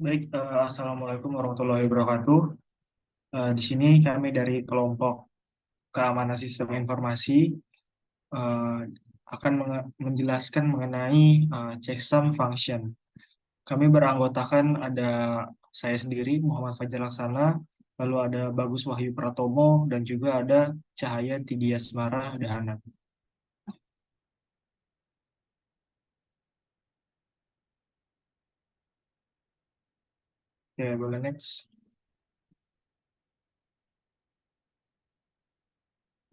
Baik, Assalamualaikum warahmatullahi wabarakatuh. Di sini kami dari kelompok keamanan sistem informasi eh, akan menjelaskan mengenai checksum function. Kami beranggotakan ada saya sendiri, Muhammad Fajar Laksana, lalu ada Bagus Wahyu Pratomo, dan juga ada Cahaya Tidiasmara Dahana. Oke, boleh next.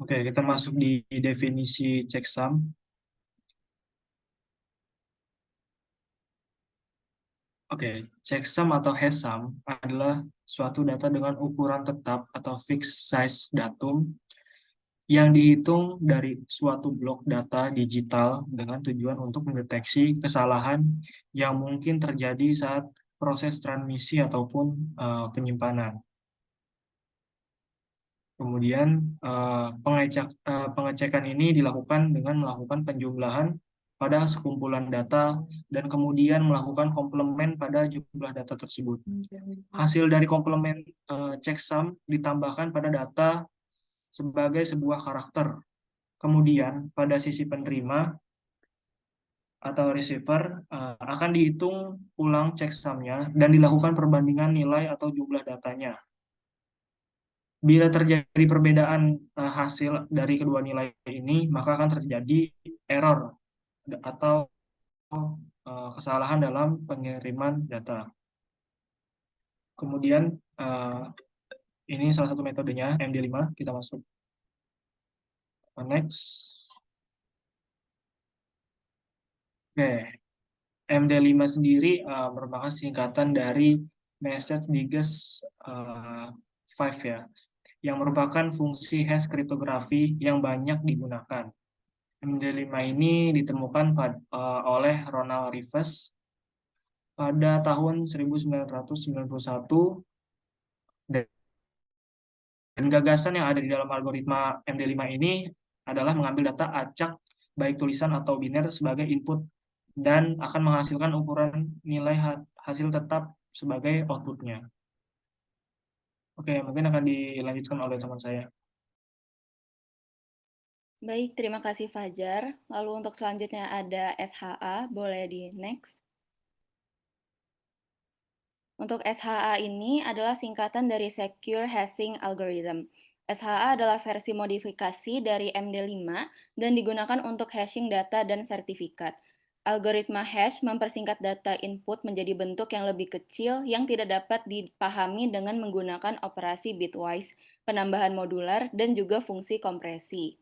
Oke, kita masuk di definisi checksum. Oke, checksum atau hashsum adalah suatu data dengan ukuran tetap atau fixed size datum yang dihitung dari suatu blok data digital dengan tujuan untuk mendeteksi kesalahan yang mungkin terjadi saat proses transmisi ataupun penyimpanan. Kemudian pengecekan ini dilakukan dengan melakukan penjumlahan pada sekumpulan data dan kemudian melakukan komplement pada jumlah data tersebut. Hasil dari komplement checksum ditambahkan pada data sebagai sebuah karakter. Kemudian pada sisi penerima atau receiver akan dihitung ulang checksumnya dan dilakukan perbandingan nilai atau jumlah datanya. Bila terjadi perbedaan hasil dari kedua nilai ini, maka akan terjadi error atau kesalahan dalam pengiriman data. Kemudian ini salah satu metodenya MD5. Kita masuk next. Oke, MD5 sendiri merupakan singkatan dari Message Digest 5 ya, yang merupakan fungsi hash kriptografi yang banyak digunakan. MD5 ini ditemukan oleh Ronald Rives pada tahun 1991, dan gagasan yang ada di dalam algoritma MD5 ini adalah mengambil data acak baik tulisan atau biner sebagai input dan akan menghasilkan ukuran nilai hasil tetap sebagai outputnya. Oke, mungkin akan dilanjutkan oleh teman saya. Baik, terima kasih Fajar. Lalu untuk selanjutnya ada SHA, boleh di next. Untuk SHA ini adalah singkatan dari Secure Hashing Algorithm. SHA adalah versi modifikasi dari MD5 dan digunakan untuk hashing data dan sertifikat. Algoritma hash mempersingkat data input menjadi bentuk yang lebih kecil yang tidak dapat dipahami dengan menggunakan operasi bitwise, penambahan modular, dan juga fungsi kompresi.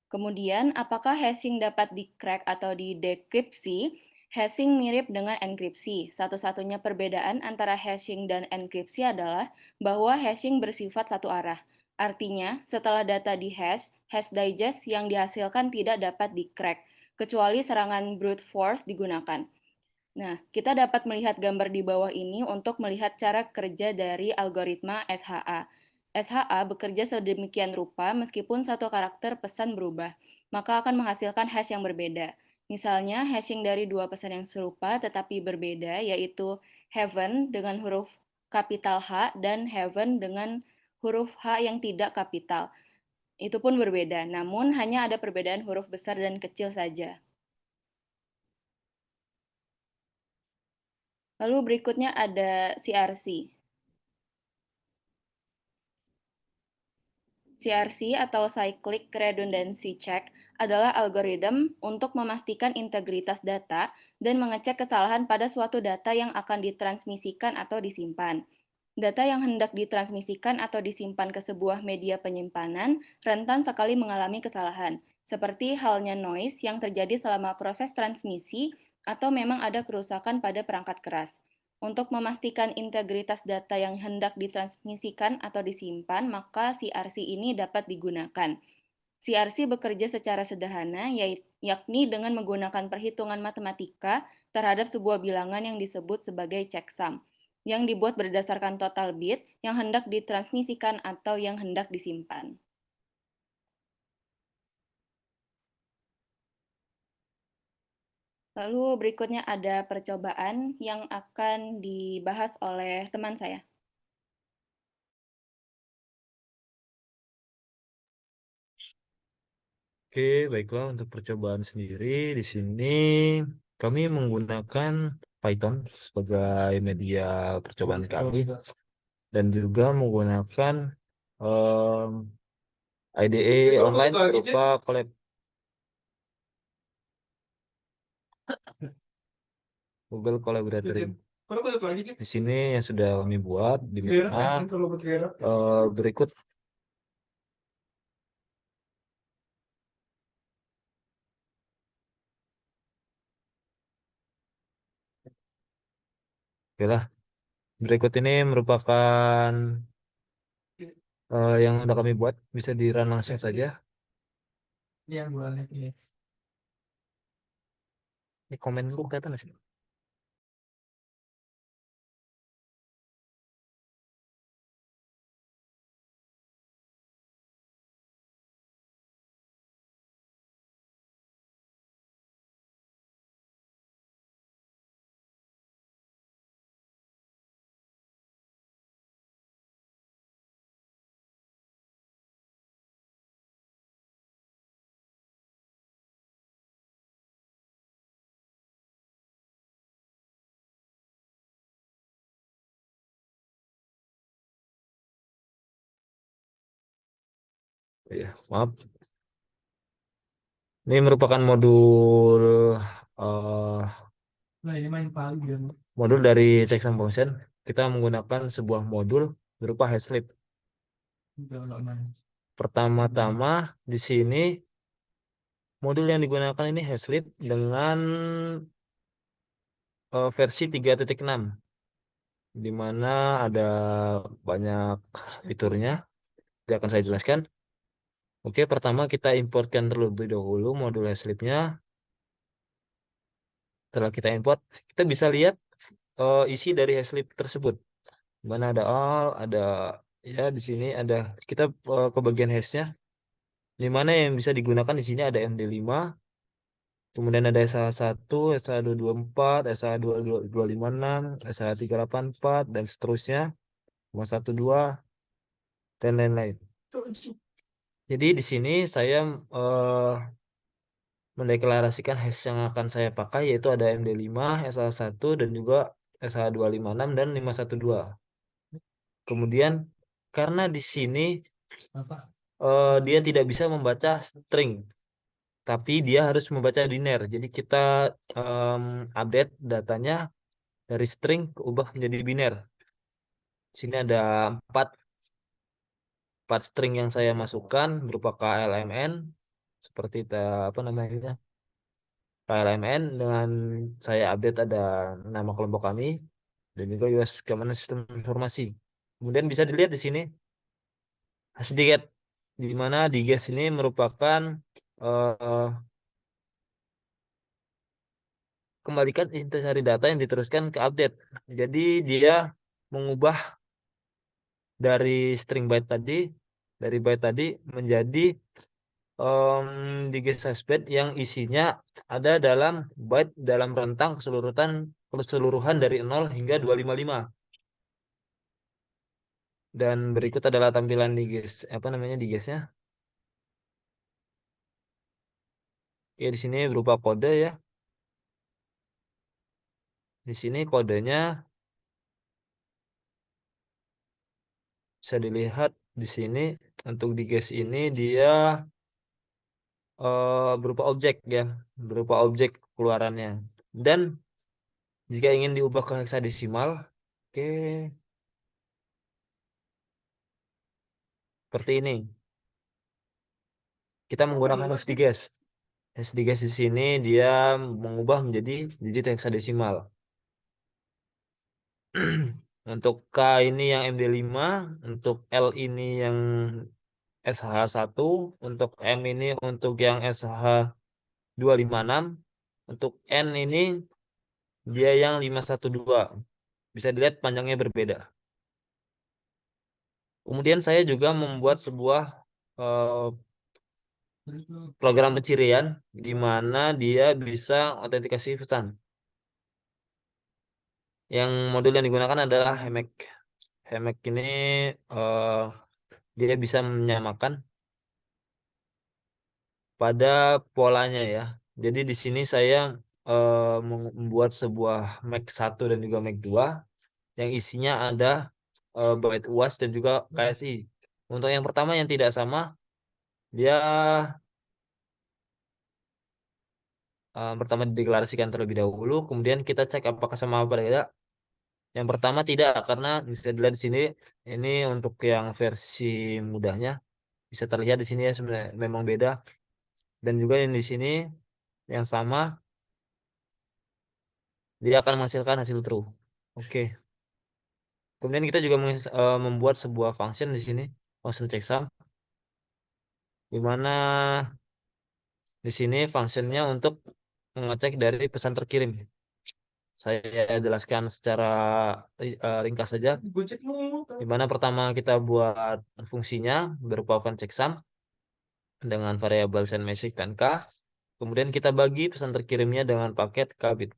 Kemudian, apakah hashing dapat di-crack atau didekripsi? Hashing mirip dengan enkripsi. Satu-satunya perbedaan antara hashing dan enkripsi adalah bahwa hashing bersifat satu arah. Artinya, setelah data di-hash, hash digest yang dihasilkan tidak dapat di-crack, kecuali serangan brute force digunakan. Nah, kita dapat melihat gambar di bawah ini untuk melihat cara kerja dari algoritma SHA. SHA bekerja sedemikian rupa meskipun satu karakter pesan berubah, maka akan menghasilkan hash yang berbeda. Misalnya, hashing dari dua pesan yang serupa tetapi berbeda, yaitu heaven dengan huruf kapital H dan heaven dengan huruf H yang tidak kapital. Itu pun berbeda, namun hanya ada perbedaan huruf besar dan kecil saja. Lalu berikutnya ada CRC. CRC atau Cyclic Redundancy Check adalah algoritma untuk memastikan integritas data dan mengecek kesalahan pada suatu data yang akan ditransmisikan atau disimpan. Data yang hendak ditransmisikan atau disimpan ke sebuah media penyimpanan rentan sekali mengalami kesalahan, seperti halnya noise yang terjadi selama proses transmisi atau memang ada kerusakan pada perangkat keras. Untuk memastikan integritas data yang hendak ditransmisikan atau disimpan, maka CRC ini dapat digunakan. CRC bekerja secara sederhana, yakni dengan menggunakan perhitungan matematika terhadap sebuah bilangan yang disebut sebagai checksum, yang dibuat berdasarkan total bit yang hendak ditransmisikan atau yang hendak disimpan. Lalu berikutnya ada percobaan yang akan dibahas oleh teman saya. Oke, baiklah untuk percobaan sendiri di sini kami menggunakan Python sebagai media percobaan kami dan juga menggunakan em, IDE online berupa Google Collaboratory. Di sini yang sudah kami buat di mana berikut ya lah. Berikut ini merupakan yang sudah kami buat, bisa di-run langsung saja. Ini komen lu kelihatan nggak sih? Ya, maaf. Ini merupakan modul eh, modul dari checksum function. Kita menggunakan sebuah modul berupa hashlib. Pertama-tama di sini modul yang digunakan ini hashlib dengan versi 3.6, di mana ada banyak fiturnya. Yang akan saya jelaskan. Oke, pertama kita importkan terlebih dahulu modul hashlibnya. Setelah kita import, kita bisa lihat isi dari hashlib tersebut. Mana ada all, ada ya di sini ada kita ke bagian hashnya. Di mana yang bisa digunakan di sini ada MD5, kemudian ada SH1, SH224, SH2256, SH384 dan seterusnya, 512 dan lain-lain. Jadi di sini saya mendeklarasikan hash yang akan saya pakai yaitu ada MD5, SH1 dan juga SH256 dan 512. Kemudian karena di sini dia tidak bisa membaca string, tapi dia harus membaca biner. Jadi kita update datanya dari string ubah menjadi biner. Di sini ada 4 string yang saya masukkan berupa KLMN seperti apa namanya, KLMN dengan saya update ada nama kelompok kami dan juga US Keamanan Sistem Informasi. Kemudian bisa dilihat di sini sedikit di mana diges ini merupakan eh, kembalikan intisari data yang diteruskan ke update. Jadi dia mengubah dari string byte tadi menjadi diges hashbed yang isinya ada dalam byte dalam rentang keseluruhan dari 0 hingga 255. Dan berikut adalah tampilan diges apa namanya digesnya. Ya di sini berupa kode ya. Di sini kodenya bisa dilihat di sini untuk diges ini dia berupa objek ya, berupa objek keluarannya. Dan jika ingin diubah ke heksadesimal, oke, seperti ini. Kita menggunakan hashdiges. Hashdiges di sini dia mengubah menjadi digit heksadesimal. Untuk K ini yang MD5, untuk L ini yang SH1, untuk M ini untuk yang SH256, untuk N ini dia yang 512. Bisa dilihat panjangnya berbeda. Kemudian saya juga membuat sebuah program pencirian di mana dia bisa autentikasi pesan. Yang modul yang digunakan adalah HMAC. HMAC ini dia bisa menyamakan pada polanya ya. Jadi di sini saya membuat sebuah MAC 1 dan juga MAC 2 yang isinya ada byte UAS dan juga KSI. Untuk yang pertama yang tidak sama, dia pertama dideklarasikan terlebih dahulu, kemudian kita cek apakah sama apa tidak. Yang pertama tidak, karena bisa dilihat di sini, ini untuk yang versi mudahnya bisa terlihat di sini ya sebenarnya memang beda. Dan juga yang di sini yang sama, dia akan menghasilkan hasil true. Oke. Kemudian kita juga membuat sebuah function di sini, function checksum, di mana di sini functionnya untuk mengecek dari pesan terkirim. Saya jelaskan secara ringkas saja. Di mana pertama kita buat fungsinya berupa function checksum dengan variabel send message dan k. Kemudian kita bagi pesan terkirimnya dengan paket k bit.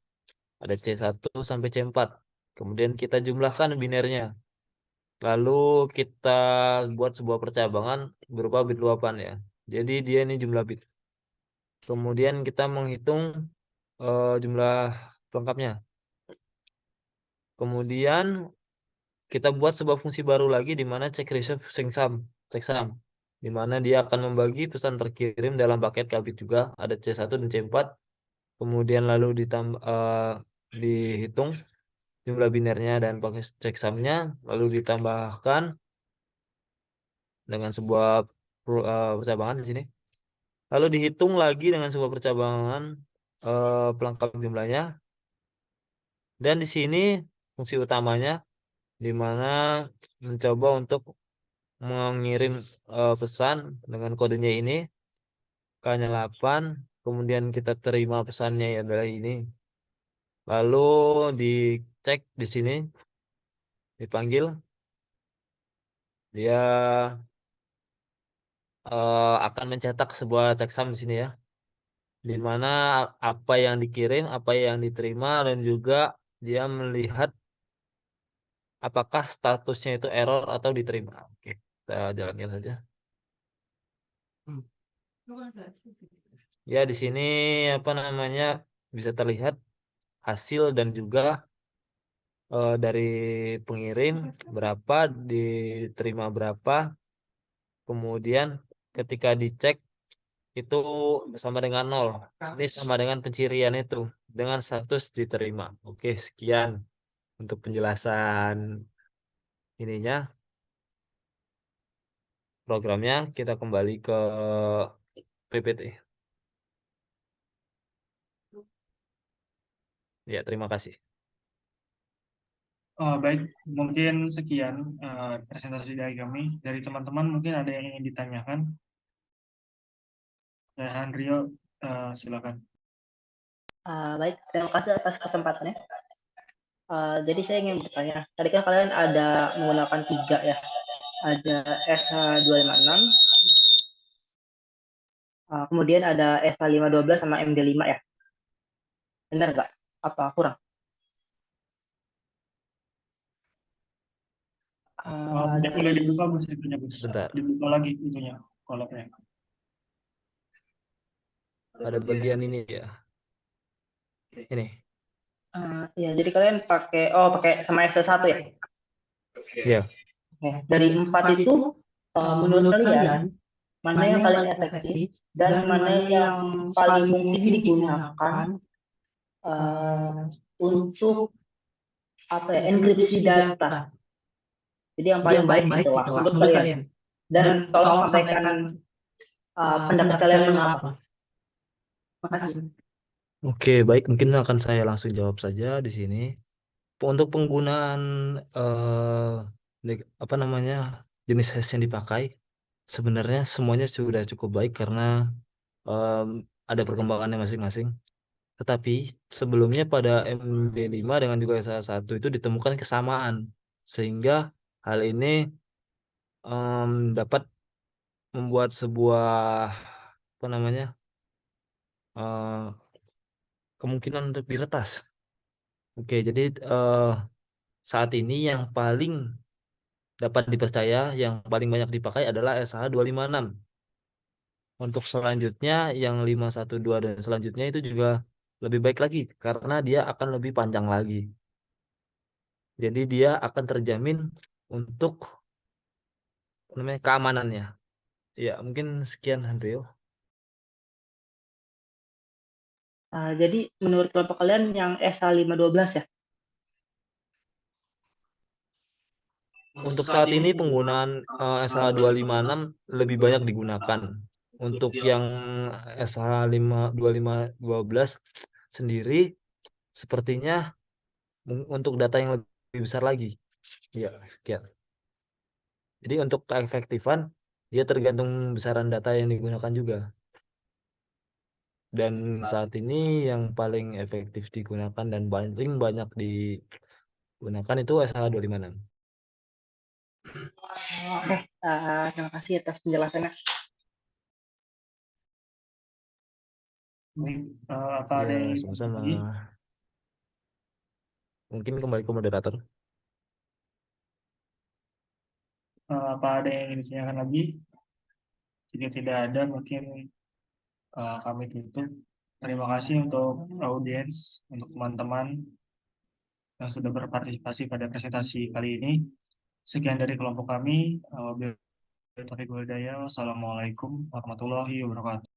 Ada C1 sampai C4. Kemudian kita jumlahkan binernya. Lalu kita buat sebuah percabangan berupa bit luapan ya. Jadi dia ini jumlah bit. Kemudian kita menghitung jumlah pelengkapnya. Kemudian kita buat sebuah fungsi baru lagi di mana check receive checksum, di mana dia akan membagi pesan terkirim dalam paket k bit juga, ada C1 dan C4. Kemudian lalu dihitung jumlah binernya dan pakai checksumnya, lalu ditambahkan dengan sebuah percabangan di sini. Lalu dihitung lagi dengan sebuah percabangan pelengkap jumlahnya. Dan di sini fungsi utamanya di mana mencoba untuk mengirim pesan dengan kodenya ini K-nya 8, kemudian kita terima pesannya adalah ini. Lalu dicek di sini, dipanggil, dia akan mencetak sebuah checksum di sini ya, di mana apa yang dikirim, apa yang diterima, dan juga dia melihat apakah statusnya itu error atau diterima. Oke, kita jalankan saja. Ya, di sini apa namanya bisa terlihat hasil dan juga dari pengirim berapa, diterima berapa, kemudian ketika dicek itu sama dengan 0. Ini sama dengan pencirian itu dengan status diterima. Oke, sekian untuk penjelasan ininya programnya. Kita kembali ke PPT. Ya, terima kasih. Baik, mungkin sekian presentasi dari kami. Dari teman-teman mungkin ada yang ingin ditanyakan. Dan Rio, silakan. Baik, terima kasih atas kesempatannya. Jadi saya ingin bertanya, tadi kan kalian ada menggunakan 3 ya, ada SH256, kemudian ada SH512 sama MD5 ya, benar nggak? Apa kurang? Boleh dibuka Gus itunya Gus. Bentar. Dibuka lagi itunya kolabnya. Ada bagian ini ya. Ini. Ya, jadi kalian pakai sama SH1 ya? Ya. Dari 4 itu, menurut kalian mana yang paling efektif dan mana yang paling mungkin digunakan untuk enkripsi data? Jadi yang paling baik itu lah menurut kalian. Dan tolong sampaikan pendapat kalian mengapa. Makasih. Oke, baik. Mungkin akan saya langsung jawab saja di sini. Untuk penggunaan apa namanya jenis hash yang dipakai, sebenarnya semuanya sudah cukup baik karena ada perkembangannya masing-masing. Tetapi sebelumnya pada MD5 dengan juga SH1 itu ditemukan kesamaan, sehingga hal ini dapat membuat sebuah apa namanya eh, kemungkinan untuk diretas. Oke, jadi saat ini yang paling dapat dipercaya, yang paling banyak dipakai adalah SH 256. Untuk selanjutnya yang 512 dan selanjutnya itu juga lebih baik lagi karena dia akan lebih panjang lagi. Jadi dia akan terjamin untuk apa namanya keamanannya. Ya, mungkin sekian Andreo. Jadi menurut kelompok kalian yang SH512 ya? Untuk saat ini penggunaan SH 256 lebih banyak digunakan. Untuk yang SH 2512 sendiri sepertinya untuk data yang lebih besar lagi. Ya, sekian. Jadi untuk keefektifan dia tergantung besaran data yang digunakan juga. Dan saat ini yang paling efektif digunakan dan paling banyak digunakan itu SH 256. Oke, terima kasih atas penjelasannya. Baik, apa ada Ya, yang sama-sama. lagi? Mungkin kembali ke moderator. Apa ada yang ingin ditanyakan lagi? Jika tidak ada, mungkin kami tutup. Terima kasih untuk audiens, untuk teman-teman yang sudah berpartisipasi pada presentasi kali ini. Sekian dari kelompok kami. Wassalamualaikum warahmatullahi wabarakatuh.